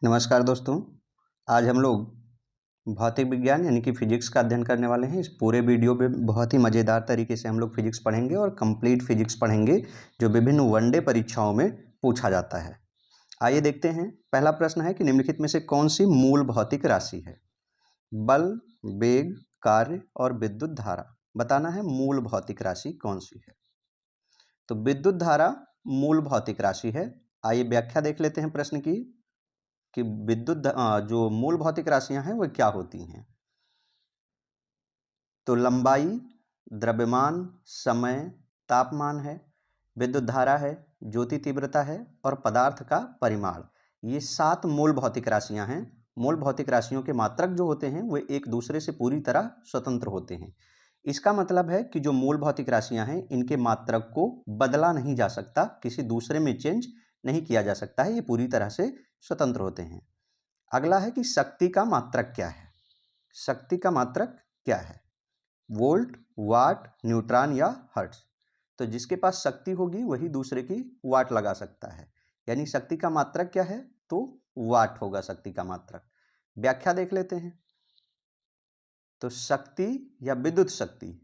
नमस्कार दोस्तों। आज हम लोग भौतिक विज्ञान यानी कि फिजिक्स का अध्ययन करने वाले हैं। इस पूरे वीडियो में बहुत ही मज़ेदार तरीके से हम लोग फिजिक्स पढ़ेंगे और कंप्लीट फिजिक्स पढ़ेंगे जो विभिन्न वनडे परीक्षाओं में पूछा जाता है। आइए देखते हैं। पहला प्रश्न है कि निम्नलिखित में से कौन सी मूल भौतिक राशि है? बल, वेग, कार्य और विद्युत धारा। बताना है मूल भौतिक राशि कौन सी है। तो विद्युत धारा मूल भौतिक राशि है। आइए व्याख्या देख लेते हैं प्रश्न की कि जो मूल भौतिक राशियां हैं वह क्या होती हैं। तो लंबाई, द्रव्यमान, समय, तापमान है, विद्युत धारा है, ज्योति तीव्रता है और पदार्थ का परिमाण। ये 7 मूल भौतिक राशियां हैं। मूल भौतिक राशियों के मात्रक जो होते हैं वे एक दूसरे से पूरी तरह स्वतंत्र होते हैं। इसका मतलब है कि जो मूल भौतिक राशियां हैं इनके मात्रक को बदला नहीं जा सकता, किसी दूसरे में चेंज नहीं किया जा सकता है। ये पूरी तरह से स्वतंत्र होते हैं। अगला है कि शक्ति का मात्रक क्या है। शक्ति का मात्रक क्या है? वोल्ट, वाट, न्यूट्रॉन या हर्ट्ज। तो जिसके पास शक्ति होगी वही दूसरे की वाट लगा सकता है, यानी शक्ति का मात्रक क्या है? तो वाट होगा शक्ति का मात्रक। व्याख्या देख लेते हैं। तो शक्ति या विद्युत शक्ति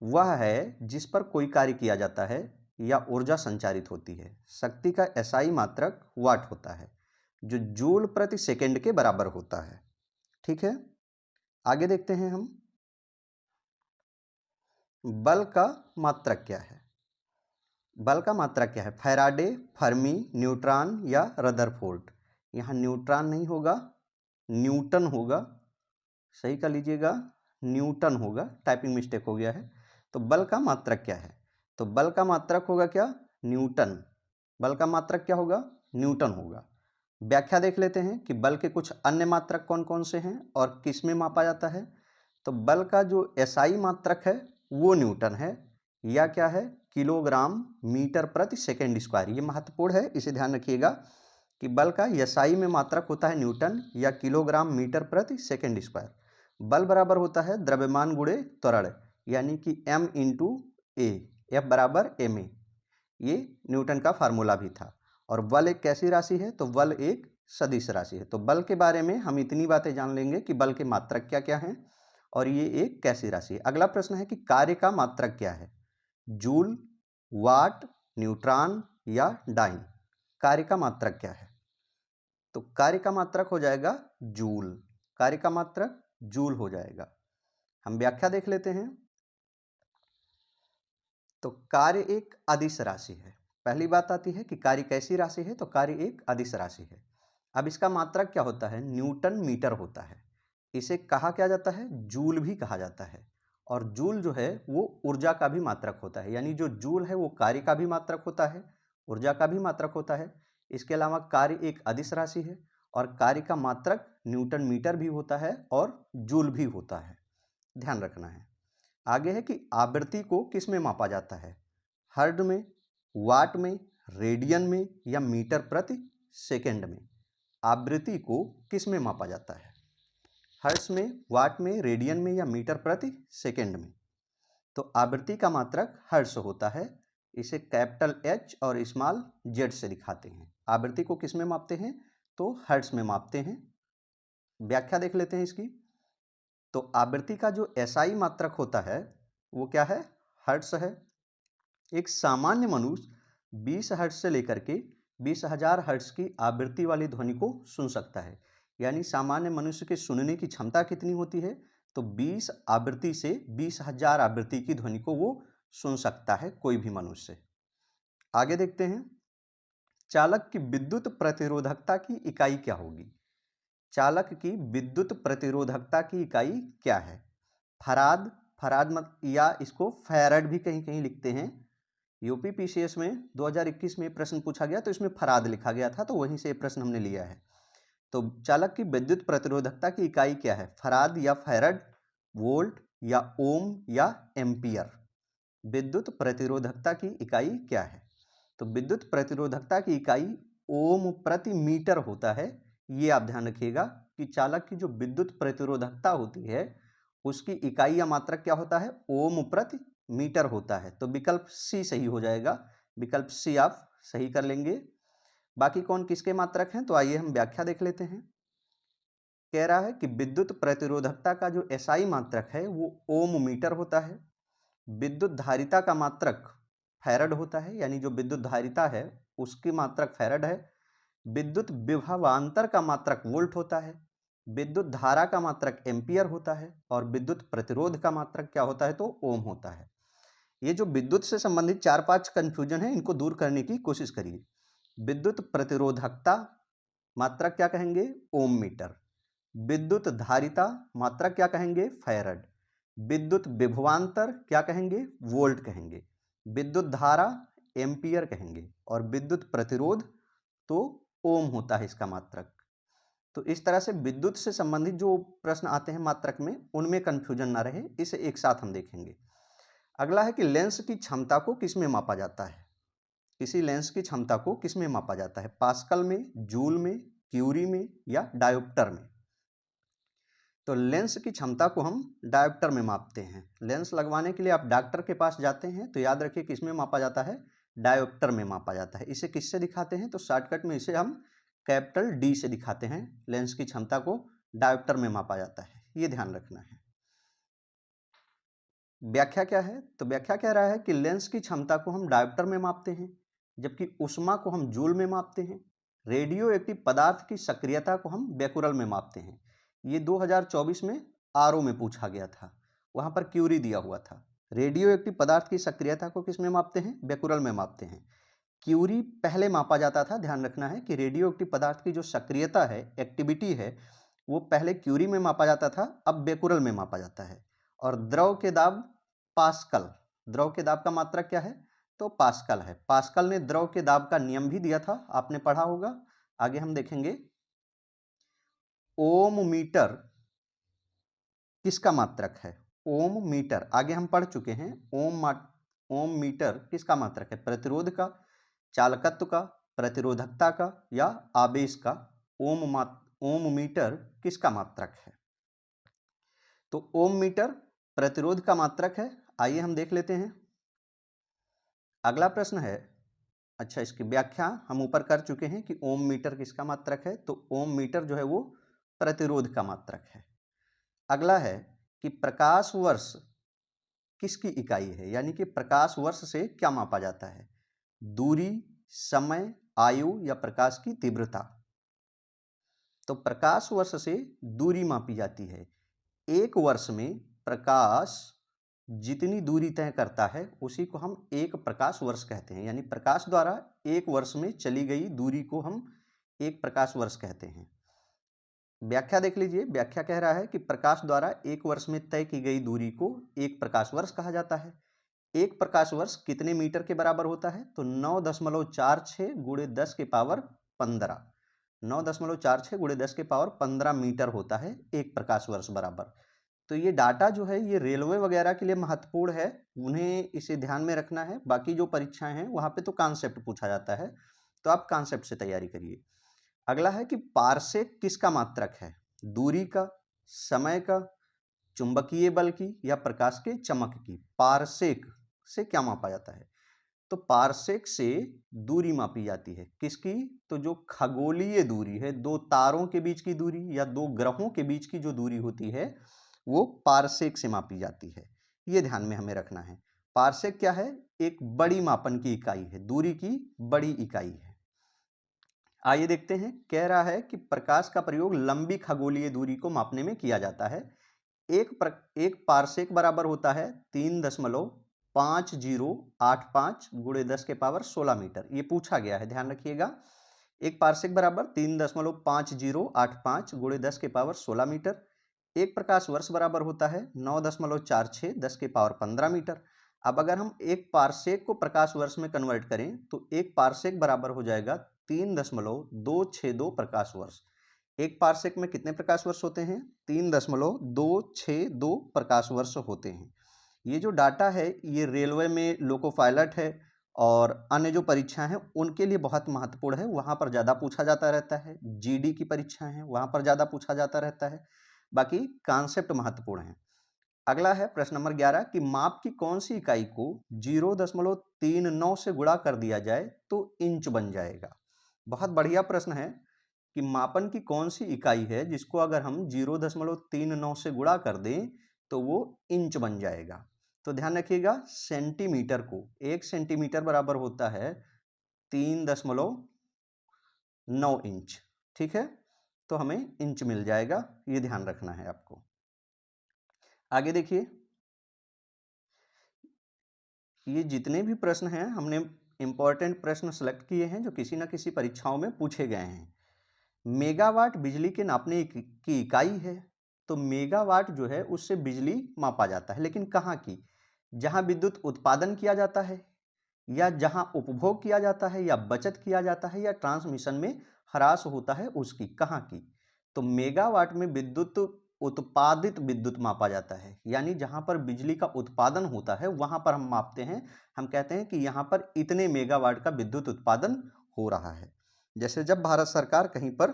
वह है जिस पर कोई कार्य किया जाता है या ऊर्जा संचारित होती है। शक्ति का एसआई मात्रक वाट होता है जो जूल प्रति सेकंड के बराबर होता है। ठीक है, आगे देखते हैं हम। बल का मात्रक क्या है? बल का मात्रक क्या है? फैराडे, फर्मी, न्यूट्रॉन या रदरफोर्ड। यहाँ न्यूट्रॉन नहीं होगा, न्यूटन होगा। सही कर लीजिएगा, न्यूटन होगा, टाइपिंग मिस्टेक हो गया है। तो बल का मात्रक क्या है? तो बल का मात्रक होगा क्या? न्यूटन। बल का मात्रक क्या होगा? न्यूटन होगा। व्याख्या देख लेते हैं कि बल के कुछ अन्य मात्रक कौन कौन से हैं और किस में मापा जाता है। तो बल का जो एसआई मात्रक है वो न्यूटन है, या क्या है? किलोग्राम मीटर प्रति सेकेंड स्क्वायर। ये महत्वपूर्ण है, इसे ध्यान रखिएगा कि बल का एसआई में मात्रक होता है न्यूटन या किलोग्राम मीटर प्रति सेकेंड स्क्वायर। बल बराबर होता है द्रव्यमान गुणे त्वरण, यानी कि m इंटू ए, एफ बराबर एम ए। ये न्यूटन का फार्मूला भी था। और बल एक कैसी राशि है? तो बल एक सदिश राशि है। तो बल के बारे में हम इतनी बातें जान लेंगे कि बल के मात्रक क्या क्या हैं और ये एक कैसी राशि है। अगला प्रश्न है कि कार्य का मात्रक क्या है? जूल, वाट, न्यूट्रॉन या डाइन। कार्य का मात्रक क्या है? तो कार्य का मात्रक हो जाएगा जूल। कार्य का मात्रक जूल हो जाएगा। हम व्याख्या देख लेते हैं। तो कार्य एक अदिश राशि है। पहली बात आती है कि कार्य कैसी राशि है? तो कार्य एक अदिश राशि है। अब इसका मात्रक क्या होता है? न्यूटन मीटर होता है। इसे कहा क्या जाता है? जूल भी कहा जाता है। और जूल जो है वो ऊर्जा का भी मात्रक होता है, यानी जो जूल है वो कार्य का भी मात्रक होता है, ऊर्जा का भी मात्रक होता है। इसके अलावा कार्य एक अदिश राशि है और कार्य का मात्रक न्यूटन मीटर भी होता है और जूल भी होता है। ध्यान रखना है। आगे है कि आवृत्ति को किस में मापा जाता है? हर्ट्ज में, वाट में, रेडियन में या मीटर प्रति सेकंड में। आवृत्ति को किस में मापा जाता है? हर्ट्ज में, वाट में, रेडियन में या मीटर प्रति सेकंड में। तो आवृत्ति का मात्रक हर्ट्ज होता है। इसे कैपिटल एच और स्मॉल जेड से दिखाते हैं। आवृत्ति को किस में मापते हैं? तो हर्ट्ज में मापते हैं। व्याख्या देख लेते हैं इसकी। तो आवृत्ति का जो एसआई मात्रक होता है वो क्या है? हर्ट्ज है। एक सामान्य मनुष्य 20 हर्ट्ज से लेकर के 20,000 हर्ट्ज की आवृत्ति वाली ध्वनि को सुन सकता है। यानी सामान्य मनुष्य के सुनने की क्षमता कितनी होती है? तो 20 आवृत्ति से 20,000 आवृत्ति की ध्वनि को वो सुन सकता है, कोई भी मनुष्य। आगे देखते हैं। चालक की विद्युत प्रतिरोधकता की इकाई क्या होगी? चालक की विद्युत प्रतिरोधकता की इकाई क्या है? फराद, फराद मत या इसको फैरड भी कहीं कहीं लिखते हैं। यूपी पीसीएस में 2021 में प्रश्न पूछा गया तो इसमें फराद लिखा गया था, तो वहीं से प्रश्न हमने लिया है। तो चालक की विद्युत प्रतिरोधकता की इकाई क्या है? फराद या फैरड, वोल्ट या ओम या एम्पियर। विद्युत प्रतिरोधकता की इकाई क्या है? तो विद्युत प्रतिरोधकता की इकाई ओम प्रति मीटर होता है। ये आप ध्यान रखिएगा कि चालक की जो विद्युत प्रतिरोधकता होती है उसकी इकाई या मात्रक क्या होता है? ओम प्रति मीटर होता है। तो विकल्प सी सही हो जाएगा। विकल्प सी आप सही कर लेंगे। बाकी कौन किसके मात्रक हैं, तो आइए हम व्याख्या देख लेते हैं। कह रहा है कि विद्युत प्रतिरोधकता का जो एसआई मात्रक है वो ओम मीटर होता है। विद्युत धारिता का मात्रक फैरड होता है, यानी जो विद्युत धारिता है उसकी मात्रक फैरड है। विद्युत विभवांतर का मात्रक वोल्ट होता है। विद्युत धारा का मात्रक एम्पियर होता है और विद्युत प्रतिरोध का मात्रक क्या होता है, तो ओम होता है। ये जो विद्युत से संबंधित 4-5 कंफ्यूजन है, इनको दूर करने की कोशिश करिए। विद्युत प्रतिरोधकता मात्रक क्या कहेंगे, ओम मीटर। विद्युत धारिता मात्रक क्या कहेंगे, फैरड। विद्युत विभवांतर क्या कहेंगे, वोल्ट कहेंगे। विद्युत धारा एम्पियर कहेंगे और विद्युत प्रतिरोध तो ओम होता है इसका मात्रक। तो इस तरह से विद्युत से संबंधित जो प्रश्न आते हैं मात्रक में, उनमें कंफ्यूजन ना रहे, इसे एक साथ हम देखेंगे। अगला है कि लेंस की क्षमता को किसमें मापा जाता है। किसी लेंस की क्षमता को किसमें मापा जाता है, पास्कल में, जूल में, क्यूरी में या डायोप्टर में। तो लेंस की क्षमता को हम डायोप्टर में मापते हैं। लेंस लगवाने के लिए आप डॉक्टर के पास जाते हैं तो याद रखिए किसमें मापा जाता है, डायोप्टर में मापा जाता है। इसे किससे दिखाते हैं, तो शॉर्टकट में इसे हम कैपिटल डी से दिखाते हैं। लेंस की क्षमता को डायोप्टर में मापा जाता है, ये ध्यान रखना है। व्याख्या क्या है, तो व्याख्या कह रहा है कि लेंस की क्षमता को हम डायोप्टर में मापते हैं, जबकि ऊष्मा को हम जूल में मापते हैं। रेडियो एक्टिव पदार्थ की सक्रियता को हम बेकुरल में मापते हैं। ये 2024 में आरओ में पूछा गया था, वहां पर क्यूरी दिया हुआ था। रेडियो एक्टिव पदार्थ की सक्रियता को किस में मापते हैं, बेकुरल में मापते हैं। क्यूरी पहले मापा जाता था, ध्यान रखना है कि रेडियो एक्टिव पदार्थ की जो सक्रियता है, एक्टिविटी है, वो पहले क्यूरी में मापा जाता था, अब बेकुरल में मापा जाता है। और द्रव के दाब पास्कल, द्रव के दाब का मात्रक क्या है, तो पास्कल है। पास्कल ने द्रव के दाब का नियम भी दिया था, आपने पढ़ा होगा। आगे हम देखेंगे ओम मीटर किसका मात्रक है, ओम मीटर आगे हम पढ़ चुके हैं। ओम मीटर किसका मात्रक है, प्रतिरोध का, चालकत्व का, प्रतिरोधकता का या आवेश का। ओम मीटर किसका मात्रक है, तो ओम मीटर प्रतिरोध का मात्रक है। आइए हम देख लेते हैं। अगला प्रश्न है, अच्छा इसकी व्याख्या हम ऊपर कर चुके हैं कि ओम मीटर किसका मात्रक है, तो ओम मीटर जो है वो प्रतिरोध का मात्रक है। अगला है कि प्रकाश वर्ष किसकी इकाई है, यानी कि प्रकाश वर्ष से क्या मापा जाता है, दूरी, समय, आयु या प्रकाश की तीव्रता। तो प्रकाश वर्ष से दूरी मापी जाती है। एक वर्ष में प्रकाश जितनी दूरी तय करता है उसी को हम एक प्रकाश वर्ष कहते हैं, यानी प्रकाश द्वारा एक वर्ष में चली गई दूरी को हम एक प्रकाश वर्ष कहते हैं। व्याख्या देख लीजिए। व्याख्या कह रहा है कि प्रकाश द्वारा एक वर्ष में तय की गई दूरी को एक प्रकाश वर्ष कहा जाता है। एक प्रकाश वर्ष कितने मीटर के बराबर होता है, तो 9.46 गुणे 10 के पावर 15, 9.46 गुणे 10 के पावर 15 मीटर होता है एक प्रकाश वर्ष बराबर। तो ये डाटा जो है ये रेलवे वगैरह के लिए महत्वपूर्ण है, उन्हें इसे ध्यान में रखना है। बाकी जो परीक्षाएं हैं वहां पे तो कॉन्सेप्ट पूछा जाता है, तो आप कॉन्सेप्ट से तैयारी करिए। अगला है कि पारसेक किसका मात्रक है, दूरी का, समय का, चुंबकीय बल की या प्रकाश के चमक की। पारसेक से क्या मापा जाता है, तो पारसेक से दूरी मापी जाती है। किसकी, तो जो खगोलीय दूरी है, दो तारों के बीच की दूरी या दो ग्रहों के बीच की जो दूरी होती है वो पारसेक से मापी जाती है। ये ध्यान में हमें रखना है। पारसेक क्या है, एक बड़ी मापन की इकाई है, दूरी की बड़ी इकाई है। आइए देखते हैं। कह रहा है कि प्रकाश का प्रयोग लंबी खगोलीय दूरी को मापने में किया जाता है। एक पारसेक बराबर होता है 3.5085 गुणे 10 के पावर 16 मीटर। ये पूछा गया है, ध्यान रखिएगा। एक पारसेक बराबर 3.5085 गुणे 10 के पावर 16 मीटर। एक प्रकाश वर्ष बराबर होता है 9.46 10 के पावर 15 मीटर। अब अगर हम एक पारसेक को प्रकाश वर्ष में कन्वर्ट करें तो एक पारसेक बराबर हो जाएगा 3.262 प्रकाश वर्ष। एक पारसेक में कितने प्रकाश वर्ष होते हैं, 3.262 प्रकाश वर्ष होते हैं। ये जो डाटा है ये रेलवे में लोको पायलट है और अन्य जो परीक्षा हैं उनके लिए बहुत महत्वपूर्ण है, वहां पर ज्यादा पूछा जाता रहता है। जीडी की परीक्षाएं हैं वहां पर ज्यादा पूछा जाता रहता है, बाकी कॉन्सेप्ट महत्वपूर्ण है। अगला है प्रश्न नंबर 11 कि माप की कौन सी इकाई को 0.39 से गुणा कर दिया जाए तो इंच बन जाएगा। बहुत बढ़िया प्रश्न है कि मापन की कौन सी इकाई है जिसको अगर हम 0.39 से गुणा कर दें तो वो इंच बन जाएगा। तो ध्यान रखिएगा, सेंटीमीटर को 1 सेंटीमीटर बराबर होता है 3.9 इंच। ठीक है, तो हमें इंच मिल जाएगा, ये ध्यान रखना है आपको। आगे देखिए, ये जितने भी प्रश्न हैं हमने इंपॉर्टेंट प्रश्न सेलेक्ट किए हैं जो किसी न किसी परीक्षाओं में पूछे गए हैं। मेगावाट बिजली के नापने की इकाई है, तो मेगावाट जो है उससे बिजली मापा जाता है, लेकिन कहाँ की? जहाँ विद्युत उत्पादन किया जाता है, या जहाँ उपभोग किया जाता है, या बचत किया जाता है, या ट्रांसमिशन में ह्रास होता है उसकी, कहाँ की? तो मेगावाट में विद्युत उत्पादित विद्युत मापा जाता है, यानी जहाँ पर बिजली का उत्पादन होता है वहाँ पर हम मापते हैं। हम कहते हैं कि यहाँ पर इतने मेगावाट का विद्युत उत्पादन हो रहा है। जैसे जब भारत सरकार कहीं पर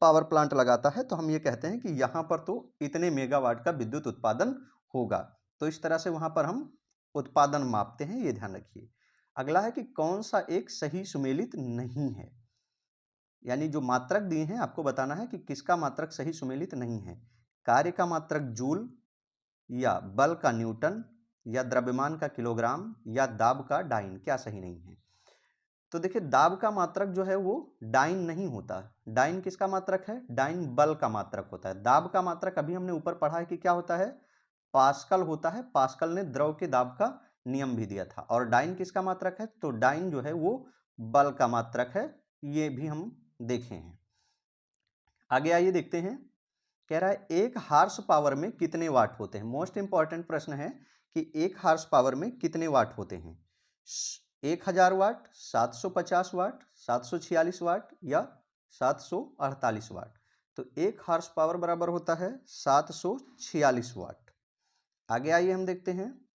पावर प्लांट लगाता है तो हम ये कहते हैं कि यहाँ पर तो इतने मेगावाट का विद्युत उत्पादन होगा, तो इस तरह से वहाँ पर हम उत्पादन मापते हैं, ये ध्यान रखिए। अगला है कि कौन सा एक सही सुमेलित नहीं है, यानी जो मात्रक दिए हैं आपको बताना है कि किसका मात्रक सही सुमेलित नहीं है। कार्य का मात्रक जूल, या बल का न्यूटन, या द्रव्यमान का किलोग्राम, या दाब का डाइन, क्या सही नहीं है? तो देखिए, दाब का मात्रक जो है वो डाइन नहीं होता। डाइन किसका मात्रक है? डाइन बल का मात्रक होता है। दाब का मात्रक अभी हमने ऊपर पढ़ा है कि क्या होता है, पास्कल होता है। पास्कल ने द्रव के दाब का नियम भी दिया था। और डाइन किसका मात्रक है? तो डाइन जो है वो बल का मात्रक है, ये भी हम देखे हैं। आगे आइए देखते हैं, कह रहा है एक हार्स पावर में कितने वाट होते हैं। मोस्ट इंपॉर्टेंट प्रश्न है कि एक हार्स पावर में कितने वाट होते हैं। 1000 वाट, 750 वाट, 746 वाट, या 748 वाट। तो एक हार्स पावर बराबर होता है 746 वाट। आगे आइए हम देखते हैं,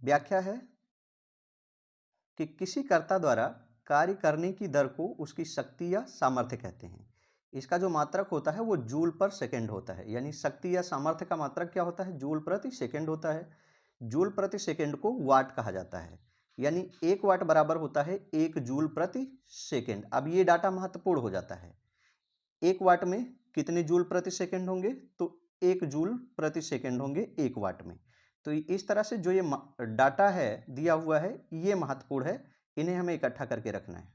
व्याख्या है कि किसी कर्ता द्वारा कार्य करने की दर को उसकी शक्ति या सामर्थ्य कहते हैं। इसका जो मात्रक होता है वो जूल पर सेकेंड होता है, यानी शक्ति या सामर्थ्य का मात्रक क्या होता है? जूल प्रति सेकेंड होता है। जूल प्रति सेकेंड को वाट कहा जाता है, यानी 1 वाट बराबर होता है 1 जूल प्रति सेकेंड। अब ये डाटा महत्वपूर्ण हो जाता है। 1 वाट में कितने जूल प्रति सेकेंड होंगे? तो 1 जूल प्रति सेकेंड होंगे 1 वाट में। तो इस तरह से जो ये डाटा है दिया हुआ है ये महत्वपूर्ण है, इन्हें हमें इकट्ठा करके रखना है।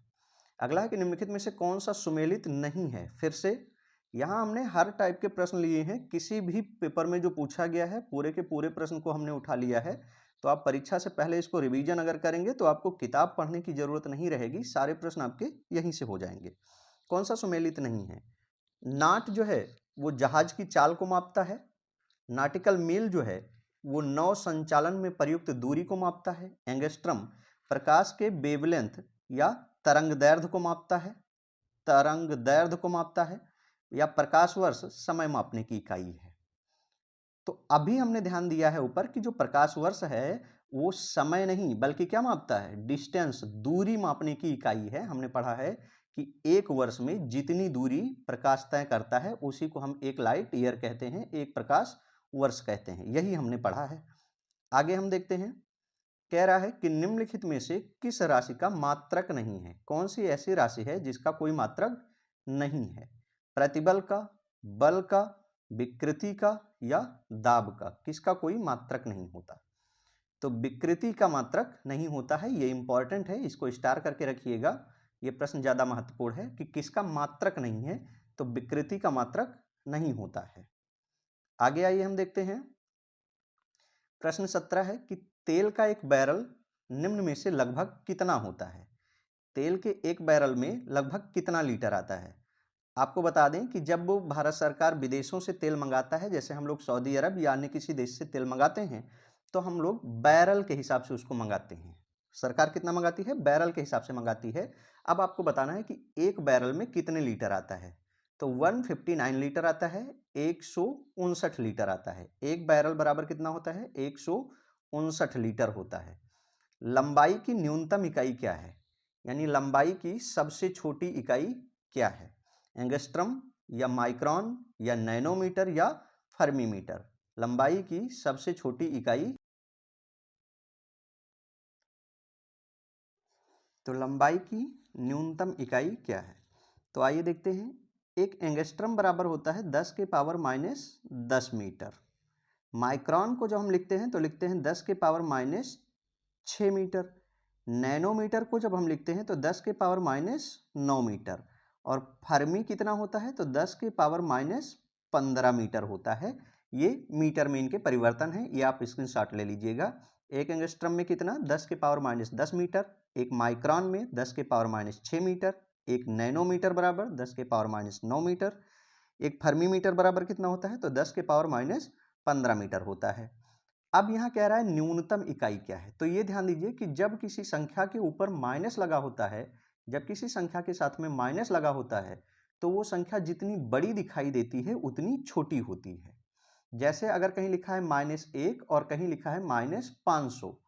अगला है कि निम्नलिखित में से कौन सा सुमेलित नहीं है। फिर से यहाँ हमने हर टाइप के प्रश्न लिए हैं, किसी भी पेपर में जो पूछा गया है पूरे के पूरे प्रश्न को हमने उठा लिया है। तो आप परीक्षा से पहले इसको रिवीजन अगर करेंगे तो आपको किताब पढ़ने की जरूरत नहीं रहेगी, सारे प्रश्न आपके यहीं से हो जाएंगे। कौन सा सुमेलित नहीं है? नाट जो है वो जहाज की चाल को मापता है। नाटिकल मील जो है वो नौ संचालन में प्रयुक्त दूरी को मापता है। एंगस्ट्रम प्रकाश के वेवलेंथ या तरंग दैर्ध्य को मापता है। तरंग दैर्ध्य को मापता है। या प्रकाश वर्ष समय मापने की इकाई है। तो अभी हमने ध्यान दिया है ऊपर कि जो प्रकाश वर्ष है वो समय नहीं बल्कि क्या मापता है? डिस्टेंस, दूरी मापने की इकाई है। हमने पढ़ा है कि एक वर्ष में जितनी दूरी प्रकाश तय करता है उसी को हम एक लाइट ईयर कहते हैं, एक प्रकाश वर्ष कहते हैं, यही हमने पढ़ा है। आगे हम देखते हैं, कह रहा है कि निम्नलिखित में से किस राशि का मात्रक नहीं है। कौन सी ऐसी राशि है जिसका कोई मात्रक नहीं है? प्रतिबल का, बल का, विकृति का, या दाब का, किसका कोई मात्रक नहीं होता? तो विकृति का मात्रक नहीं होता है, ये इंपॉर्टेंट है, इसको स्टार करके रखिएगा। ये प्रश्न ज्यादा महत्वपूर्ण है कि किसका मात्रक नहीं है, तो विकृति का मात्रक नहीं होता है। आगे आइए हम देखते हैं, प्रश्न 17 है कि तेल का एक बैरल निम्न में से लगभग कितना होता है। तेल के एक बैरल में लगभग कितना लीटर आता है? आपको बता दें कि जब भारत सरकार विदेशों से तेल मंगाता है, जैसे हम लोग सऊदी अरब या अन्य किसी देश से तेल मंगाते हैं, तो हम लोग बैरल के हिसाब से उसको मंगाते हैं। सरकार कितना मंगाती है? बैरल के हिसाब से मंगाती है। अब आपको बताना है कि एक बैरल में कितने लीटर आता है। तो 159 लीटर आता है, 159 लीटर आता है। एक बैरल बराबर कितना होता है? 159 लीटर होता है। लंबाई की न्यूनतम इकाई क्या है, यानी लंबाई की सबसे छोटी इकाई क्या है? एंगस्ट्रम, या माइक्रोन, या नैनोमीटर, या फर्मीमीटर। लंबाई की सबसे छोटी इकाई तो लंबाई की न्यूनतम इकाई क्या है? तो आइए देखते हैं। एक एंगस्ट्रम बराबर होता है 10 के पावर माइनस 10 मीटर। माइक्रोन को जब हम लिखते हैं तो लिखते हैं 10 के पावर माइनस 6 मीटर। नैनोमीटर को जब हम लिखते हैं तो 10 के पावर माइनस 9 मीटर। और फर्मी कितना होता है? तो 10 के पावर माइनस 15 मीटर होता है। ये मीटर में इनके परिवर्तन है, ये आप स्क्रीनशॉट ले लीजिएगा। एक एंगस्ट्रम में कितना? 10 के पावर माइनस 10 मीटर। एक माइक्रोन में 10 के पावर माइनस 6 मीटर। एक नैनोमीटर बराबर 10 के पावर माइनस 9 मीटर। एक फर्मी मीटर बराबर कितना होता है? तो 10 के पावर माइनस 15 मीटर होता है। अब यहाँ कह रहा है न्यूनतम इकाई क्या है? तो ये ध्यान दीजिए कि जब किसी संख्या के ऊपर माइनस लगा होता है, जब किसी संख्या के साथ में माइनस लगा होता है, तो वो संख्या जितनी बड़ी दिखाई देती है उतनी छोटी होती है। जैसे अगर कहीं लिखा है -1 और कहीं लिखा है -500,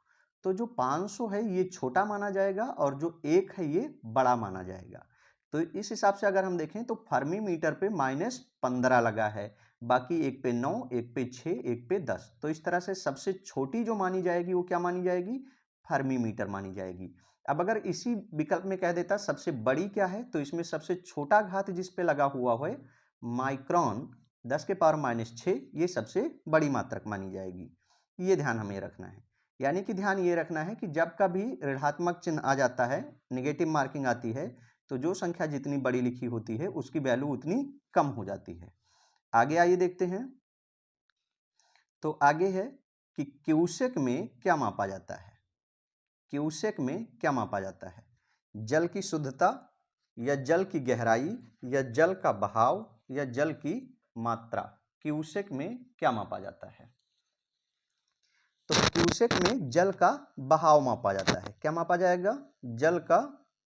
तो जो 500 है ये छोटा माना जाएगा और जो 1 है ये बड़ा माना जाएगा। तो इस हिसाब से अगर हम देखें तो फर्मी मीटर पे -15 लगा है, बाकी एक पे 9, एक पे 6, एक पे 10। तो इस तरह से सबसे छोटी जो मानी जाएगी वो क्या मानी जाएगी? फर्मी मीटर मानी जाएगी। अब अगर इसी विकल्प में कह देता सबसे बड़ी क्या है, तो इसमें सबसे छोटा घात जिस पे लगा हुआ है माइक्रोन, 10 के पावर माइनस 6, ये सबसे बड़ी मात्रक मानी जाएगी। ये ध्यान हमें रखना है। यानी कि ध्यान ये रखना है कि जब कभी ऋणात्मक चिन्ह आ जाता है, नेगेटिव मार्किंग आती है, तो जो संख्या जितनी बड़ी लिखी होती है उसकी वैल्यू उतनी कम हो जाती है। आगे आइए देखते हैं। तो आगे है कि क्यूसेक में क्या मापा जाता है? क्यूसेक में क्या मापा जाता है? जल की शुद्धता, या जल की गहराई, या जल का बहाव, या जल की मात्रा। क्यूसेक में क्या मापा जाता है? तो क्यूसेक में जल का बहाव मापा जाता है। क्या मापा जाएगा? जल का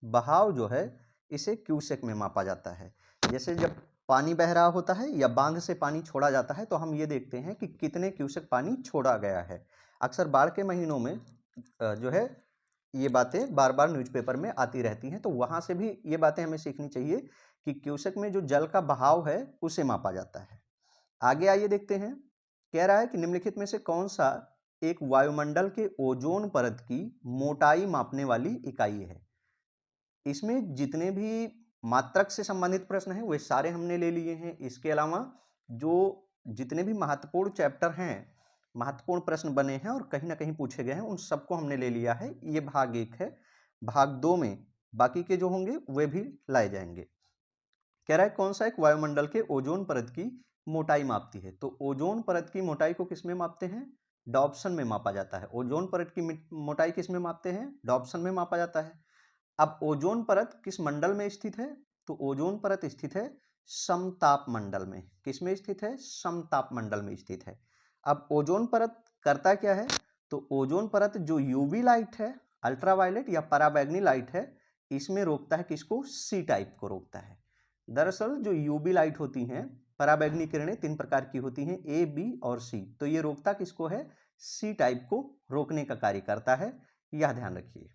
बहाव जो है इसे क्यूसेक में मापा जाता है। जैसे जब पानी बह रहा होता है या बांध से पानी छोड़ा जाता है तो हम ये देखते हैं कि कितने क्यूसेक पानी छोड़ा गया है। अक्सर बाढ़ के महीनों में जो है ये बातें बार बार न्यूज़पेपर में आती रहती हैं, तो वहाँ से भी ये बातें हमें सीखनी चाहिए कि क्यूसेक में जो जल का बहाव है उसे मापा जाता है। आगे आइए देखते हैं। कह रहा है कि निम्नलिखित में से कौन सा एक वायुमंडल के ओजोन परत की मोटाई मापने वाली इकाई है? इसमें जितने भी मात्रक से संबंधित प्रश्न हैं वे सारे हमने ले लिए हैं। इसके अलावा जो जितने भी महत्वपूर्ण चैप्टर हैं, महत्वपूर्ण प्रश्न बने हैं और कहीं ना कहीं पूछे गए हैं, उन सबको हमने ले लिया है। ये भाग 1 है। भाग 2 में बाकी के जो होंगे वे भी लाए जाएंगे। कह रहा है कौन सा एक वायुमंडल के ओजोन परत की मोटाई मापती है? तो ओजोन परत की मोटाई को किस में मापते हैं? डॉप्सन में मापा जाता है। ओजोन परत की मोटाई किस में मापते हैं? डॉप्सन में मापा जाता है। अब ओजोन परत किस मंडल में स्थित है? तो ओजोन परत स्थित है समताप मंडल में। किस में स्थित है? समताप मंडल में स्थित है। अब ओजोन परत करता क्या है? तो ओजोन परत जो यूवी लाइट है, अल्ट्रावायलेट या पराबैंगनी लाइट है, इसमें रोकता है किसको? सी टाइप को रोकता है। दरअसल जो यूवी लाइट होती हैं, पराबैंगनी किरणें 3 प्रकार की होती हैं, ए, बी और सी। तो ये रोकता किसको है? सी टाइप को रोकने का कार्य करता है। यह ध्यान रखिए।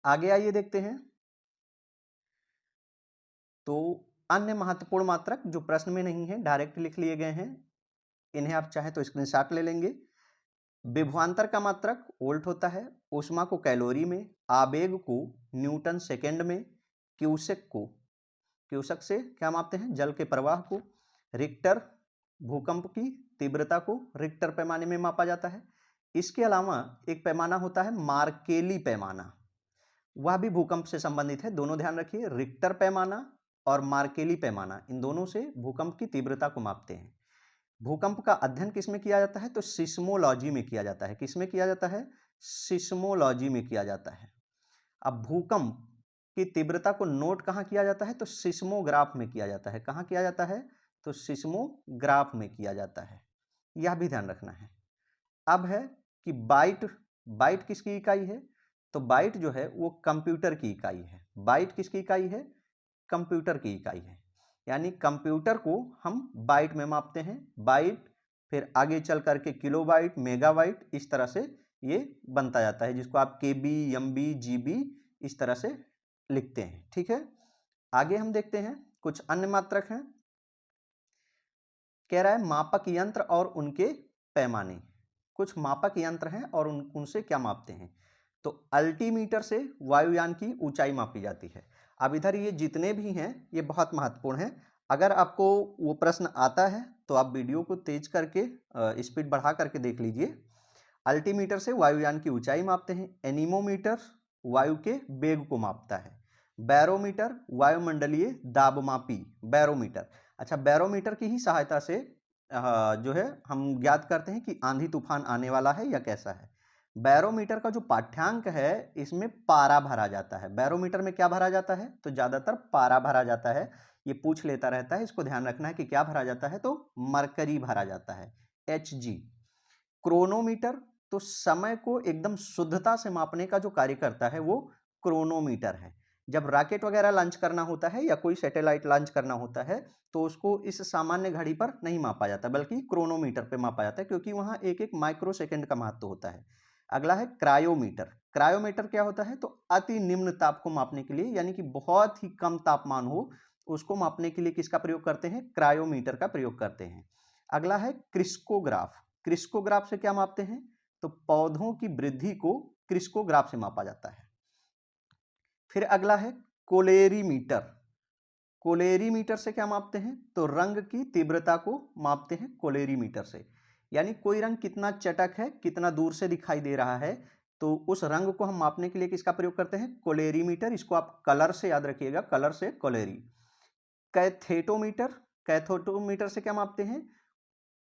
आगे आइए देखते हैं। तो अन्य महत्वपूर्ण मात्रक जो प्रश्न में नहीं है, डायरेक्ट लिख लिए गए हैं, इन्हें आप चाहें तो स्क्रीनशॉट ले लेंगे। विभवांतर का मात्रक वोल्ट होता है, ऊष्मा को कैलोरी में, आवेग को न्यूटन सेकेंड में, क्यूसेक से क्या मापते हैं? जल के प्रवाह को। रिक्टर, भूकंप की तीव्रता को रिक्टर पैमाने में मापा जाता है। इसके अलावा एक पैमाना होता है मार्केली पैमाना, वह भी भूकंप से संबंधित है। दोनों ध्यान रखिए, रिक्टर पैमाना और मार्केली पैमाना, इन दोनों से भूकंप की तीव्रता को मापते हैं। भूकंप का अध्ययन किसमें किया जाता है? तो सिस्मोलॉजी में किया जाता है। किसमें किया जाता है? सिस्मोलॉजी में किया जाता है। अब भूकंप की तीव्रता को नोट कहाँ किया जाता है? तो सिस्मोग्राफ में किया जाता है। कहाँ किया जाता है? तो सिस्मोग्राफ में किया जाता है। यह भी ध्यान रखना है। अब है कि बाइट, बाइट किसकी इकाई है? तो बाइट जो है वो कंप्यूटर की इकाई है। बाइट किसकी इकाई है? कंप्यूटर की इकाई है। यानी कंप्यूटर को हम बाइट में मापते हैं। बाइट, फिर आगे चल करके किलोबाइट, मेगाबाइट, इस तरह से ये बनता जाता है, जिसको आप केबी, एमबी, जीबी इस तरह से लिखते हैं। ठीक है। आगे हम देखते हैं कुछ अन्य मात्रक हैं। कह रहा है मापक यंत्र और उनके पैमाने। कुछ मापक यंत्र हैं और उनसे क्या मापते हैं? तो अल्टीमीटर से वायुयान की ऊंचाई मापी जाती है। अब इधर ये जितने भी हैं ये बहुत महत्वपूर्ण हैं। अगर आपको वो प्रश्न आता है तो आप वीडियो को तेज करके स्पीड बढ़ा करके देख लीजिए। अल्टीमीटर से वायुयान की ऊंचाई मापते हैं। एनीमोमीटर वायु के वेग को मापता है। बैरोमीटर वायुमंडलीय दाबमापी बैरोमीटर। अच्छा, बैरोमीटर की ही सहायता से जो है हम ज्ञात करते हैं कि आंधी तूफान आने वाला है या कैसा है। बैरोमीटर का जो पाठ्यांक है इसमें पारा भरा जाता है। बैरोमीटर में क्या भरा जाता है? तो ज्यादातर पारा भरा जाता है। ये पूछ लेता रहता है, इसको ध्यान रखना है कि क्या भरा जाता है, तो मरकरी भरा जाता है, Hg। क्रोनोमीटर तो समय को एकदम शुद्धता से मापने का जो कार्य करता है वो क्रोनोमीटर है। जब रॉकेट वगैरह लॉन्च करना होता है या कोई सैटेलाइट लॉन्च करना होता है तो उसको इस सामान्य घड़ी पर नहीं मापा जाता बल्कि क्रोनोमीटर पे मापा जाता है, क्योंकि वहां एक एक माइक्रो सेकेंड का महत्व होता है। अगला है क्रायोमीटर। क्रायोमीटर क्या होता है? तो अति निम्न ताप को मापने के लिए, यानी कि बहुत ही कम तापमान हो उसको मापने के लिए किसका प्रयोग करते हैं? क्रायोमीटर का प्रयोग करते हैं। अगला है क्रिस्कोग्राफ। क्रिस्कोग्राफ से क्या मापते हैं? तो पौधों की वृद्धि को क्रिस्कोग्राफ से मापा जाता है। फिर अगला है कोलेरीमीटर। कोलेरीमीटर से क्या मापते हैं? तो रंग की तीव्रता को मापते हैं कोलेरीमीटर से। यानी कोई रंग कितना चटक है, कितना दूर से दिखाई दे रहा है, तो उस रंग को हम मापने के लिए किसका प्रयोग करते हैं? कोलेरीमीटर। इसको आप कलर से याद रखिएगा, कलर से कोलेरी। कैथेटोमीटर। कैथोटोमीटर से क्या मापते हैं?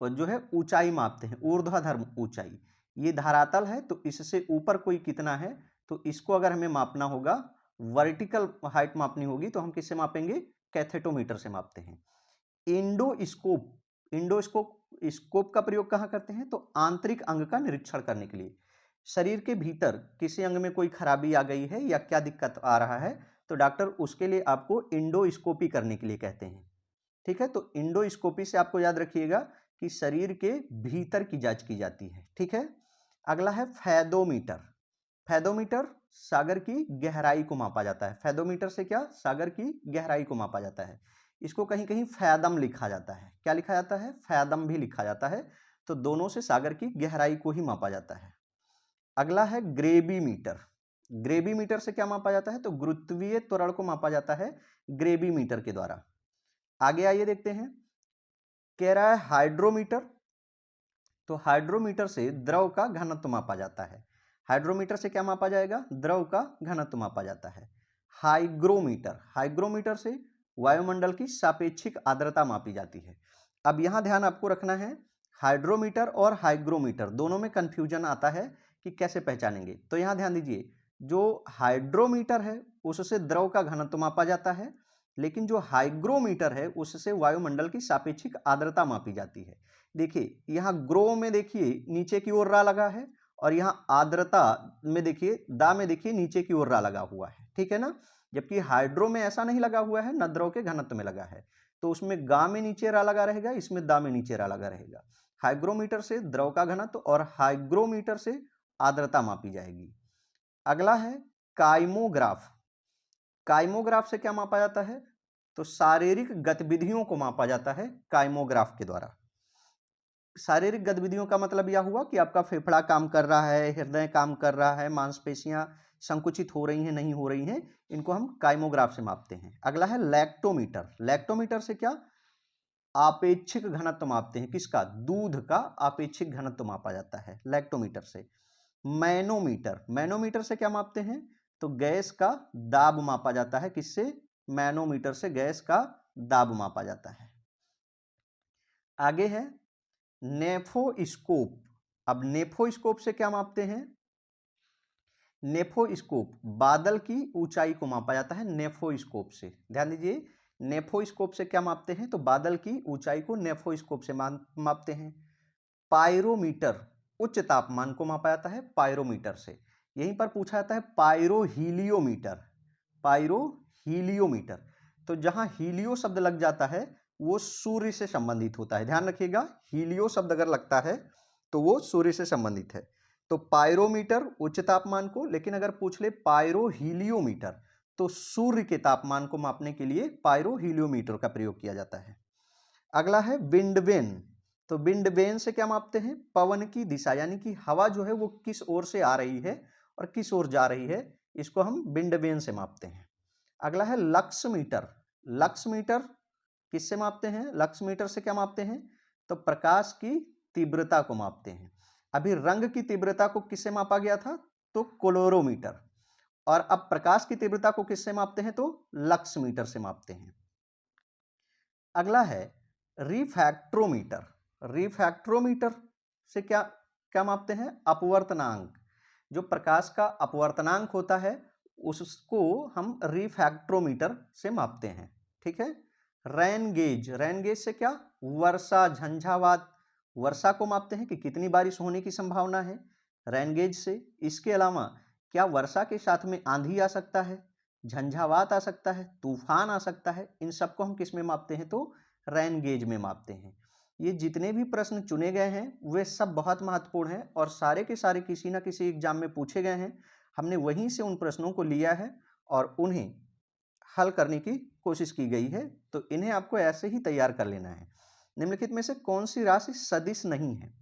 और जो है ऊंचाई मापते हैं, ऊर्ध्वाधर ऊंचाई। ये धरातल है तो इससे ऊपर कोई कितना है, तो इसको अगर हमें मापना होगा, वर्टिकल हाइट मापनी होगी, तो हम किससे मापेंगे? कैथेटोमीटर से मापते हैं। इंडोस्कोप। इंडोस्कोप स्कोप का प्रयोग कहाँ करते हैं? तो आंतरिक अंग का निरीक्षण करने के लिए। शरीर के भीतर किसी अंग में कोई खराबी आ गई है या क्या दिक्कत आ रहा है, तो डॉक्टर उसके लिए आपको इंडोस्कोपी करने के लिए कहते हैं। ठीक है, तो इंडोस्कोपी से आपको याद रखिएगा कि शरीर के भीतर की जांच की जाती है। ठीक है, अगला है फैदोमीटर। फैदोमीटर सागर की गहराई को मापा जाता है। फैदोमीटर से क्या? सागर की गहराई को मापा जाता है। इसको कहीं कहीं फैदम लिखा जाता है। क्या लिखा जाता है? फैदम भी लिखा जाता है। तो दोनों से सागर की गहराई को ही मापा जाता है। अगला है ग्रेविमीटर। ग्रेविमीटर से क्या मापा जाता है? तो गुरुत्वीय त्वरण को मापा जाता है ग्रेविमीटर के द्वारा। आगे आइए देखते हैं, कह रहा है हाइड्रोमीटर। तो हाइड्रोमीटर से द्रव का घनत्व मापा जाता है। हाइड्रोमीटर से क्या मापा जाएगा? द्रव का घनत्व मापा जाता है। हाइग्रोमीटर। हाइग्रोमीटर से वायुमंडल की सापेक्षिक आर्द्रता मापी जाती है। अब यहां ध्यान आपको रखना है, हाइड्रोमीटर और हाइग्रोमीटर दोनों में कंफ्यूजन आता है कि कैसे पहचानेंगे। तो यहां ध्यान दीजिए, जो हाइड्रोमीटर है उससे द्रव का घनत्व मापा जाता है, लेकिन जो हाइग्रोमीटर है उससे वायुमंडल की सापेक्षिक आर्द्रता मापी जाती है। देखिए यहाँ ग्रो में देखिए नीचे की ओर रा लगा है, और यहाँ आर्द्रता में देखिए, दा में देखिए नीचे की ओर रा लगा हुआ है। ठीक है ना, जबकि हाइड्रो में ऐसा नहीं लगा हुआ है, न द्रव के घनत्व में लगा है। तो उसमें गा में नीचे रा लगा रहेगा, इसमें दा में नीचे रा लगा रहेगा। हाइग्रोमीटर से द्रव का घनत्व और हाइग्रोमीटर से आर्द्रता मापी जाएगी। अगला है काइमोग्राफ। काइमोग्राफ से क्या मापा जाता है? तो शारीरिक गतिविधियों को मापा जाता है काइमोग्राफ के द्वारा। शारीरिक गतिविधियों का मतलब यह हुआ कि आपका फेफड़ा काम कर रहा है, हृदय काम कर रहा है, मांसपेशियां संकुचित हो रही हैं, नहीं हो रही हैं, इनको हम काइमोग्राफ से मापते हैं। अगला है लैक्टोमीटर। लैक्टोमीटर से क्या? आपेक्षिक घनत्व मापते हैं। किसका? दूध का आपेक्षिक घनत्व मापा जाता है लैक्टोमीटर से। मैनोमीटर। मैनोमीटर से क्या मापते हैं? तो गैस का दाब मापा जाता है। किससे? मैनोमीटर से गैस का दाब मापा जाता है। आगे है नेफोस्कोप। अब नेफोस्कोप से क्या मापते हैं? नेफोस्कोप बादल की ऊंचाई को मापा जाता है नेफोस्कोप से। ध्यान दीजिए, नेफोस्कोप से क्या मापते हैं? तो बादल की ऊंचाई को नेफोस्कोप से मापते हैं। पायरोमीटर उच्च तापमान को मापा जाता है पायरोमीटर से। यहीं पर पूछा जाता है पायरोहीलियोमीटर। पायरोहीलियोमीटर, तो जहां हीलियो शब्द लग जाता है वो सूर्य से संबंधित होता है। ध्यान रखिएगा, हीलियो शब्द अगर लगता है तो वो सूर्य से संबंधित है। तो पायरोमीटर उच्च तापमान को, लेकिन अगर पूछ ले पायरोहीलियोमीटर तो सूर्य के तापमान को मापने के लिए पायरोहीलियोमीटर का प्रयोग किया जाता है। अगला है विंडवेन। तो विंडवेन से क्या मापते हैं? पवन की दिशा, यानी कि हवा जो है वो किस ओर से आ रही है और किस ओर जा रही है, इसको हम बिंडवेन से मापते हैं। अगला है लक्स मीटर। लक्स मीटर किससे मापते हैं? लक्स मीटर से क्या मापते हैं? तो प्रकाश की तीव्रता को मापते हैं। अभी रंग की तीव्रता को किससे मापा गया था? तो कोलोरोमीटर। और अब प्रकाश की तीव्रता को किससे मापते हैं? तो लक्स मीटर से मापते हैं। अगला है रिफ्रैक्ट्रोमीटर। रिफ्रैक्ट्रोमीटर से क्या क्या मापते हैं? अपवर्तनांक। जो प्रकाश का अपवर्तनांक होता है उसको हम रिफ्रैक्ट्रोमीटर से मापते हैं। ठीक है। Rain gauge. रेन गेज से क्या? वर्षा, झंझावात। वर्षा को मापते हैं कि कितनी बारिश होने की संभावना है रेन गेज से। इसके अलावा क्या वर्षा के साथ में आंधी आ सकता है, झंझावात आ सकता है, तूफान आ सकता है? इन सबको हम किस में मापते हैं? तो रेन गेज में मापते हैं। ये जितने भी प्रश्न चुने गए हैं वे सब बहुत महत्वपूर्ण हैं और सारे के सारे किसी न किसी एग्जाम में पूछे गए हैं। हमने वहीं से उन प्रश्नों को लिया है और उन्हें हल करने की कोशिश की गई है। तो इन्हें आपको ऐसे ही तैयार कर लेना है। निम्नलिखित में से कौन सी राशि सदिश नहीं है?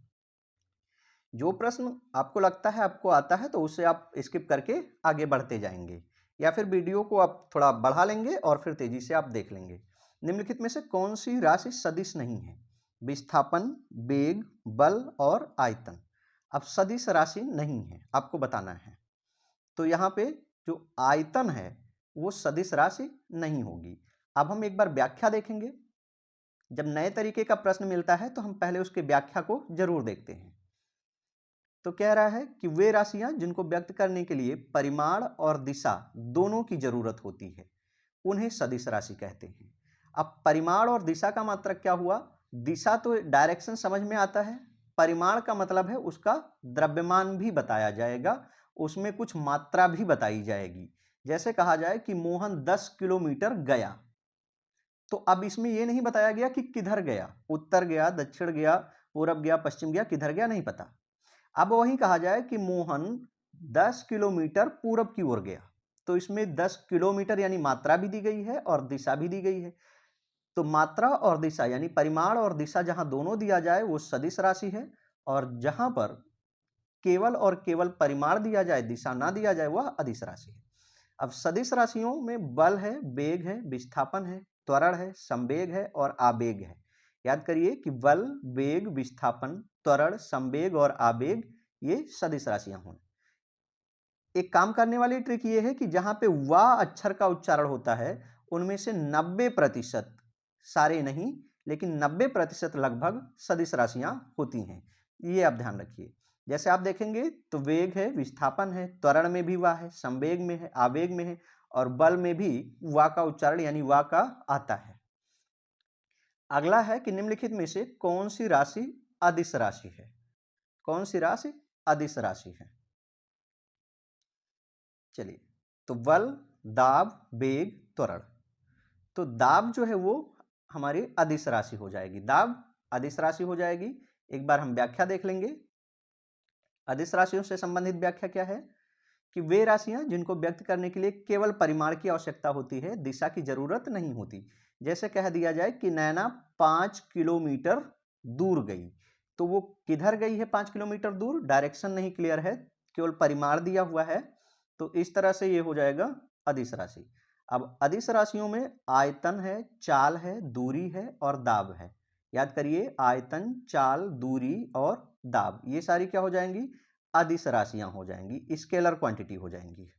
जो प्रश्न आपको लगता है आपको आता है तो उसे आप स्किप करके आगे बढ़ते जाएंगे, या फिर वीडियो को आप थोड़ा बढ़ा लेंगे और फिर तेजी से आप देख लेंगे। निम्नलिखित में से कौन सी राशि सदिश नहीं है? विस्थापन, वेग, बल और आयतन। अब सदिश राशि नहीं है, आपको बताना है। तो यहाँ पे जो आयतन है वो सदिश राशि नहीं होगी। अब हम एक बार व्याख्या देखेंगे। जब नए तरीके का प्रश्न मिलता है तो हम पहले उसके व्याख्या को जरूर देखते हैं। तो कह रहा है कि वे राशियां जिनको व्यक्त करने के लिए परिमाण और दिशा दोनों की जरूरत होती है उन्हें सदिश राशि कहते हैं। अब परिमाण और दिशा का मात्रक क्या हुआ? दिशा तो डायरेक्शन समझ में आता है, परिमाण का मतलब है उसका द्रव्यमान भी बताया जाएगा, उसमें कुछ मात्रा भी बताई जाएगी। जैसे कहा जाए कि मोहन 10 किलोमीटर गया, तो अब इसमें यह नहीं बताया गया कि किधर गया, उत्तर गया, दक्षिण गया, पूरब गया, पश्चिम गया, किधर गया नहीं पता। अब वही कहा जाए कि मोहन 10 किलोमीटर पूरब की ओर गया, तो इसमें 10 किलोमीटर यानी मात्रा भी दी गई है और दिशा भी दी गई है। तो मात्रा और दिशा यानी परिमाण और दिशा जहां दोनों दिया जाए वो सदिश राशि है, और जहां पर केवल और केवल परिमाण दिया जाए, दिशा ना दिया जाए, वह अदिश राशि है। अब सदिश राशियों में बल है, वेग है, विस्थापन है, त्वरण है, संवेग है और आवेग है। याद करिए कि बल, वेग, विस्थापन, त्वरण, संवेग और आवेग ये सदिश राशियां हों। एक काम करने वाली ट्रिक ये है कि जहां पे वा अक्षर का उच्चारण होता है उनमें से 90%, सारे नहीं लेकिन 90% लगभग सदिश राशियां होती हैं। ये आप ध्यान रखिए। जैसे आप देखेंगे तो वेग है, विस्थापन है, त्वरण में भी वा है, संवेग में है, आवेग में है और बल में भी वा का उच्चारण यानी वा का आता है। अगला है कि निम्नलिखित में से कौन सी राशि अदिश राशि है? कौन सी राशि अदिश राशि है? चलिए, तो बल, दाब, वेग, त्वरण। तो दाब जो है वो हमारी अदिश राशि हो जाएगी, दाब अदिश राशि हो जाएगी। एक बार हम व्याख्या देख लेंगे। अदिश राशियों से संबंधित व्याख्या क्या है कि वे राशियां जिनको व्यक्त करने के लिए केवल परिमाण की आवश्यकता होती है, दिशा की जरूरत नहीं होती। जैसे कह दिया जाए कि नैना 5 किलोमीटर दूर गई, तो वो किधर गई है 5 किलोमीटर दूर? डायरेक्शन नहीं क्लियर है, केवल परिमाण दिया हुआ है, तो इस तरह से ये हो जाएगा अदिश राशि। अब अदिश राशियों में आयतन है, चाल है, दूरी है और दाब है। याद करिए, आयतन, चाल, दूरी और दाब ये सारी क्या हो जाएंगी? अदिश राशियां हो जाएंगी, स्केलर क्वांटिटी हो जाएंगी।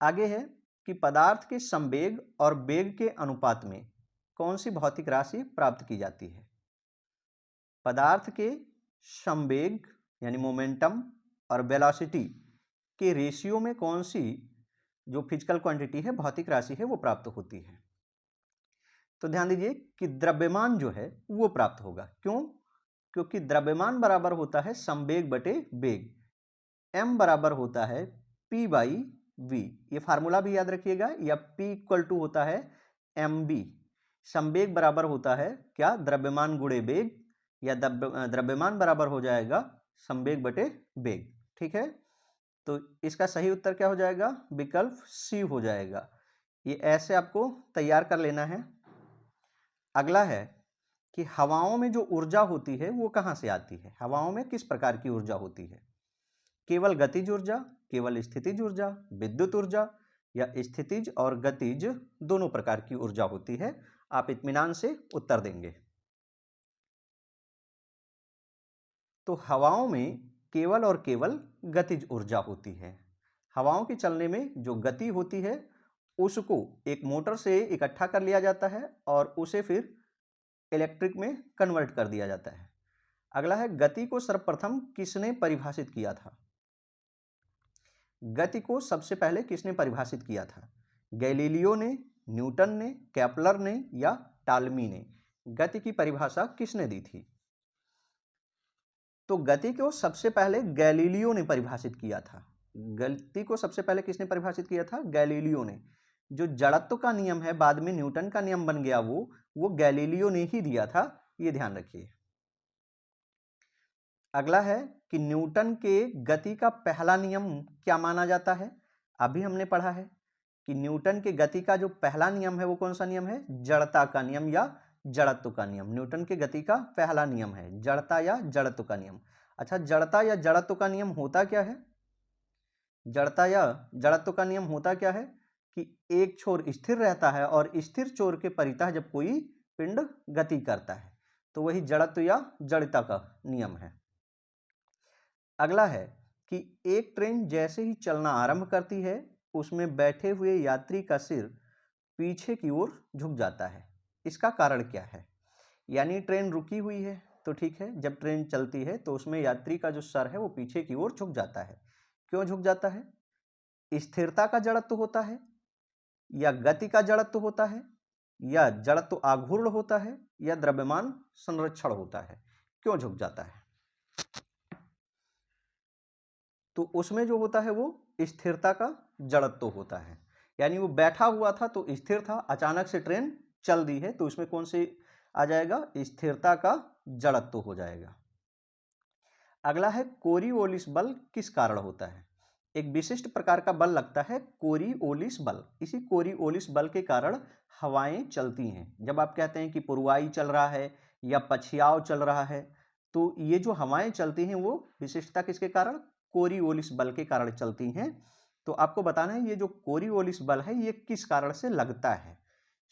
आगे है कि पदार्थ के संवेग और वेग के अनुपात में कौन सी भौतिक राशि प्राप्त की जाती है? पदार्थ के संवेग यानी मोमेंटम और वेलोसिटी के रेशियो में कौन सी जो फिजिकल क्वांटिटी है, भौतिक राशि है, वो प्राप्त होती है? तो ध्यान दीजिए कि द्रव्यमान जो है वो प्राप्त होगा। क्यों? क्योंकि द्रव्यमान बराबर होता है संवेग बटे वेग, m बराबर होता है p बाई v। ये फार्मूला भी याद रखिएगा, या p इक्वल टू होता है mb। संवेग बराबर होता है क्या? द्रव्यमान गुणे वेग, या द्रव्यमान बराबर हो जाएगा संवेग बटे वेग। ठीक है, तो इसका सही उत्तर क्या हो जाएगा? विकल्प सी हो जाएगा। ये ऐसे आपको तैयार कर लेना है। अगला है कि हवाओं में जो ऊर्जा होती है वो कहाँ से आती है? हवाओं में किस प्रकार की ऊर्जा होती है? केवल गतिज ऊर्जा, केवल स्थितिज ऊर्जा, विद्युत ऊर्जा या स्थितिज और गतिज दोनों प्रकार की ऊर्जा होती है। आप इत्मीनान से उत्तर देंगे। तो हवाओं में केवल और केवल गतिज ऊर्जा होती है। हवाओं के चलने में जो गति होती है उसको एक मोटर से इकट्ठा कर लिया जाता है और उसे फिर इलेक्ट्रिक में कन्वर्ट कर दिया जाता है। अगला है, गति को सर्वप्रथम किसने परिभाषित किया था? गति को सबसे पहले किसने परिभाषित किया था? गैलीलियो ने, न्यूटन ने, केपलर ने या टालमी ने? गति की परिभाषा किसने दी थी? तो गति को सबसे पहले गैलीलियो ने परिभाषित किया था। गति को सबसे पहले किसने परिभाषित किया था? गैलीलियो ने। जो जड़त्व का नियम है बाद में न्यूटन का नियम बन गया, वो गैलीलियो ने ही दिया था, ये ध्यान रखिए। अगला है कि न्यूटन के गति का पहला नियम क्या माना जाता है? अभी हमने पढ़ा है कि न्यूटन के गति का जो पहला नियम है वो कौन सा नियम है? जड़ता का नियम या जड़त्व का नियम। न्यूटन के गति का पहला नियम है जड़ता या जड़त्व का नियम। अच्छा, जड़ता या जड़त्व का नियम होता क्या है? जड़ता या जड़त्व का नियम होता क्या है कि एक छोर स्थिर रहता है और स्थिर छोर के परितः जब कोई पिंड गति करता है तो वही जड़त्व या जड़ता का नियम है। अगला है कि एक ट्रेन जैसे ही चलना आरंभ करती है उसमें बैठे हुए यात्री का सिर पीछे की ओर झुक जाता है। इसका कारण क्या है? यानी ट्रेन रुकी हुई है तो ठीक है, जब ट्रेन चलती है तो उसमें यात्री का जो सर है वो पीछे की ओर झुक जाता है। क्यों झुक जाता है? स्थिरता का जड़त्व होता है या गति का जड़त्व होता है या जड़त्व आघूर्ण होता है या द्रव्यमान संरक्षण होता है? क्यों झुक जाता है? तो उसमें जो होता है वो स्थिरता का जड़त्व होता है। यानी वो बैठा हुआ था तो स्थिर था, अचानक से ट्रेन चल दी है तो उसमें कौन से आ जाएगा? स्थिरता का जड़त्व हो जाएगा। अगला है, कोरियोलिस बल किस कारण होता है? एक विशिष्ट प्रकार का बल लगता है कोरियोलिस बल। इसी कोरियोलिस बल के कारण हवाएं चलती हैं। जब आप कहते हैं कि पुरवाई चल रहा है या पछियाव चल रहा है तो ये जो हवाएं चलती हैं वो विशिष्टता किसके कारण? कोरियोलिस बल के कारण चलती हैं। तो आपको बताना है ये जो कोरियोलिस बल है ये किस कारण से लगता है?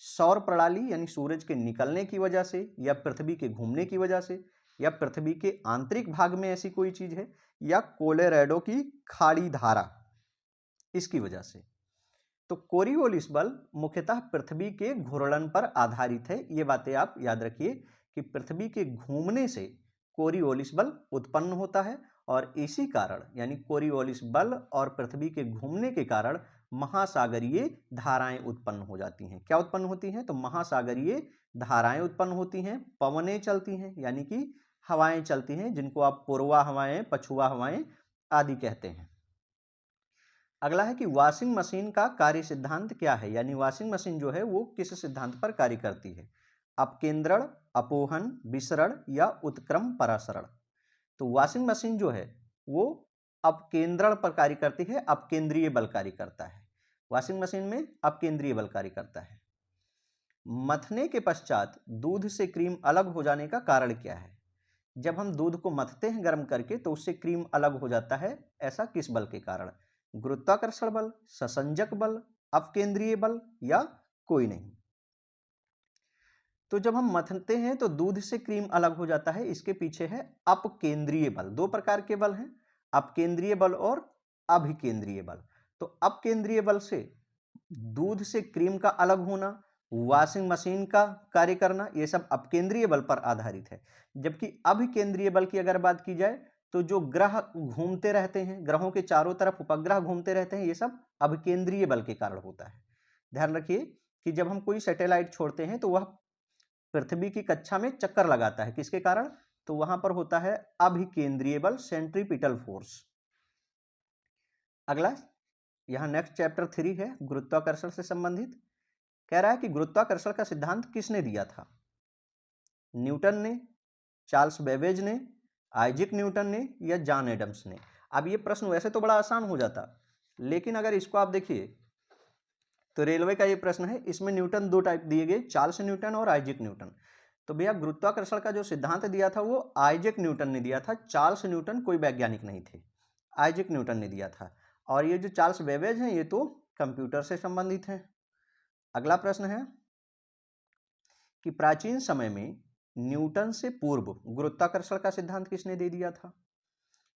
सौर प्रणाली यानी सूरज के निकलने की वजह से या पृथ्वी के घूमने की वजह से या पृथ्वी के आंतरिक भाग में ऐसी कोई चीज है या कोलोराडो की खाड़ी धारा, इसकी वजह से। तो कोरियोलिस बल मुख्यतः पृथ्वी के घूर्णन पर आधारित है। ये बातें आप याद रखिए कि पृथ्वी के घूमने से कोरियोलिस बल उत्पन्न होता है और इसी कारण यानी कोरियोलिस बल और पृथ्वी के घूमने के कारण महासागरीय धाराएं उत्पन्न हो जाती हैं। क्या उत्पन्न होती हैं? तो महासागरीय धाराएं उत्पन्न होती हैं, पवनें चलती हैं यानी कि हवाएं चलती हैं जिनको आप पूर्वा हवाएं, पछुआ हवाएं आदि कहते हैं। अगला है कि वॉशिंग मशीन का कार्य सिद्धांत क्या है? यानी वॉशिंग मशीन जो है वो किस सिद्धांत पर कार्य करती है? अपकेंद्रण, अपोहन, विसरण या उत्क्रम परासरण? तो वॉशिंग मशीन जो है वो अपकेंद्रण पर कार्य करती है, अपकेंद्रीय बल कार्य करता है। वॉशिंग मशीन में अपकेंद्रीय बल कार्य करता है। मथने के पश्चात दूध से क्रीम अलग हो जाने का कारण क्या है? जब हम दूध को मथते हैं गर्म करके तो उससे क्रीम अलग हो जाता है, ऐसा किस बल के कारण? गुरुत्वाकर्षण बल, ससंजक बल, अपकेंद्रीय बल या कोई नहीं? तो जब हम मथते हैं तो दूध से क्रीम अलग हो जाता है, इसके पीछे है अपकेंद्रीय बल। दो प्रकार के बल हैं, अपकेंद्रीय बल और अभिकेंद्रीय बल। तो अपकेंद्रीय बल से दूध से क्रीम का अलग होना, वॉशिंग मशीन का कार्य करना, ये सब अपकेंद्रीय बल पर आधारित है। जबकि अभिकेंद्रीय बल की अगर बात की जाए तो जो ग्रह घूमते रहते हैं, ग्रहों के चारों तरफ उपग्रह घूमते रहते हैं, ये सब अभिकेंद्रीय बल के कारण होता है। ध्यान रखिए कि जब हम कोई सैटेलाइट छोड़ते हैं तो वह पृथ्वी की कक्षा में चक्कर लगाता है, किसके कारण? तो वहां पर होता है अभिकेंद्रीय बल, सेंट्रीपिटल फोर्स। अगला यहां नेक्स्ट चैप्टर 3 है गुरुत्वाकर्षण से संबंधित। कह रहा है कि गुरुत्वाकर्षण का सिद्धांत किसने दिया था? न्यूटन ने, चार्ल्स बेबेज ने, आइजैक न्यूटन ने या जॉन एडम्स ने? अब ये प्रश्न वैसे तो बड़ा आसान हो जाता, लेकिन अगर इसको आप देखिए तो रेलवे का ये प्रश्न है, इसमें न्यूटन दो टाइप दिए गए, चार्ल्स न्यूटन और आइजैक न्यूटन। तो भैया गुरुत्वाकर्षण का जो सिद्धांत दिया था वो आइजैक न्यूटन ने दिया था, चार्ल्स न्यूटन कोई वैज्ञानिक नहीं थे। आइजैक न्यूटन ने दिया था। और ये जो चार्ल्स बेबेज हैं ये तो कंप्यूटर से संबंधित हैं। अगला प्रश्न है कि प्राचीन समय में न्यूटन से पूर्व गुरुत्वाकर्षण का सिद्धांत किसने दे दिया था?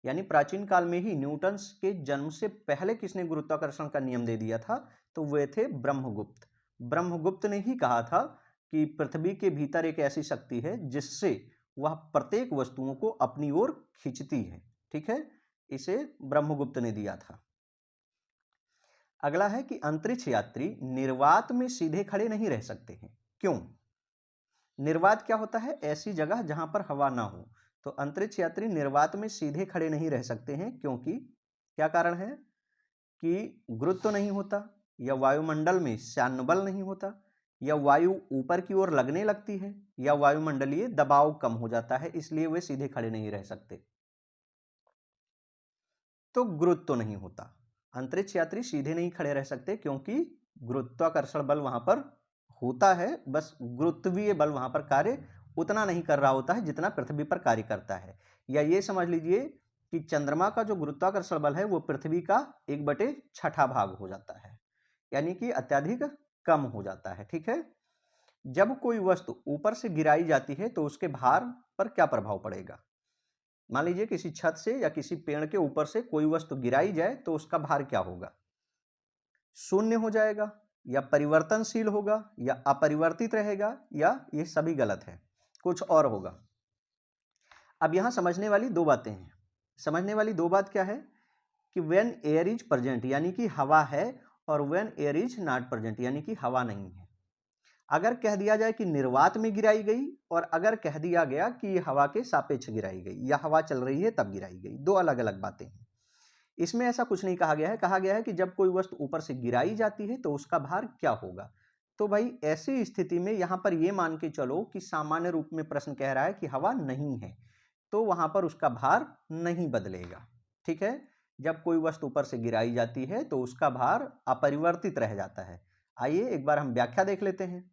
यानी प्राचीन काल में ही न्यूटन के जन्म से पहले किसने गुरुत्वाकर्षण का नियम दे दिया था? तो वे थे ब्रह्मगुप्त। ब्रह्मगुप्त ने ही कहा था कि पृथ्वी के भीतर एक ऐसी शक्ति है जिससे वह प्रत्येक वस्तुओं को अपनी ओर खींचती है। ठीक है, इसे ब्रह्मगुप्त ने दिया था। अगला है कि अंतरिक्ष यात्री निर्वात में सीधे खड़े नहीं रह सकते हैं, क्यों? निर्वात क्या होता है? ऐसी जगह जहां पर हवा ना हो। तो अंतरिक्ष यात्री निर्वात में सीधे खड़े नहीं रह सकते हैं, क्योंकि क्या कारण है कि गुरुत्व नहीं होता, या वायुमंडल में श्यान बल नहीं होता, या वायु ऊपर की ओर लगने लगती है, या वायुमंडलीय दबाव कम हो जाता है, इसलिए वे सीधे खड़े नहीं रह सकते। तो गुरुत्व नहीं होता, अंतरिक्ष यात्री सीधे नहीं खड़े रह सकते क्योंकि गुरुत्वाकर्षण बल वहां पर होता है, बस गुरुत्वीय बल वहां पर कार्य उतना नहीं कर रहा होता है जितना पृथ्वी पर कार्य करता है। या ये समझ लीजिए कि चंद्रमा का जो गुरुत्वाकर्षण बल है वो पृथ्वी का 1/6 भाग हो जाता है, यानी कि अत्यधिक कम हो जाता है। ठीक है, जब कोई वस्तु ऊपर से गिराई जाती है तो उसके भार पर क्या प्रभाव पड़ेगा? मान लीजिए किसी छत से या किसी पेड़ के ऊपर से कोई वस्तु गिराई जाए तो उसका भार क्या होगा? शून्य हो जाएगा, या परिवर्तनशील होगा, या अपरिवर्तित रहेगा, या ये सभी गलत है, कुछ और होगा। अब यहां समझने वाली दो बातें हैं। समझने वाली दो बात क्या है कि व्हेन एयर इज प्रेजेंट यानी कि हवा है, और when air is not present यानी कि हवा नहीं है। अगर कह दिया जाए कि निर्वात में गिराई गई, और अगर कह दिया गया कि हवा के सापेक्ष गिराई गई, या हवा चल रही है तब गिराई गई, दो अलग अलग बातें हैं। इसमें ऐसा कुछ नहीं कहा गया है। कहा गया है कि जब कोई वस्तु ऊपर से गिराई जाती है तो उसका भार क्या होगा। तो भाई ऐसी स्थिति में यहां पर यह मान के चलो कि सामान्य रूप में प्रश्न कह रहा है कि हवा नहीं है, तो वहां पर उसका भार नहीं बदलेगा। ठीक है, जब कोई वस्तु ऊपर से गिराई जाती है तो उसका भार अपरिवर्तित रह जाता है। आइए एक बार हम व्याख्या देख लेते हैं।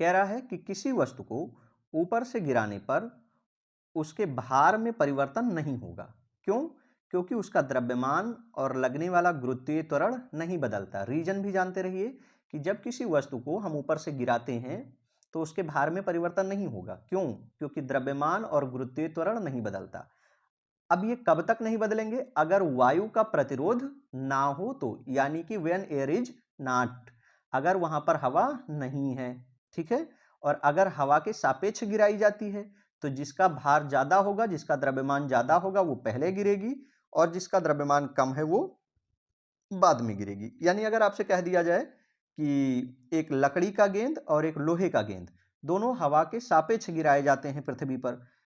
कह रहा है कि किसी वस्तु को ऊपर से गिराने पर उसके भार में परिवर्तन नहीं होगा। क्यों? क्योंकि उसका द्रव्यमान और लगने वाला गुरुत्वीय त्वरण नहीं बदलता। रीजन भी जानते रहिए कि जब किसी वस्तु को हम ऊपर से गिराते हैं तो उसके भार में परिवर्तन नहीं होगा। क्यों? क्योंकि द्रव्यमान और गुरुत्वीय त्वरण नहीं बदलता। अब ये कब तक नहीं बदलेंगे? अगर वायु का प्रतिरोध ना हो तो, यानी कि व्हेन एयर इज नॉट, अगर वहां पर हवा नहीं है। ठीक है, और अगर हवा के सापेक्ष गिराई जाती है तो जिसका भार ज्यादा होगा, जिसका द्रव्यमान ज्यादा होगा वो पहले गिरेगी, और जिसका द्रव्यमान कम है वो बाद में गिरेगी। यानी अगर आपसे कह दिया जाए कि एक लकड़ी का गेंद और एक लोहे का गेंद दोनों हवा के सापेक्ष गिराए जाते हैं पृथ्वी पर,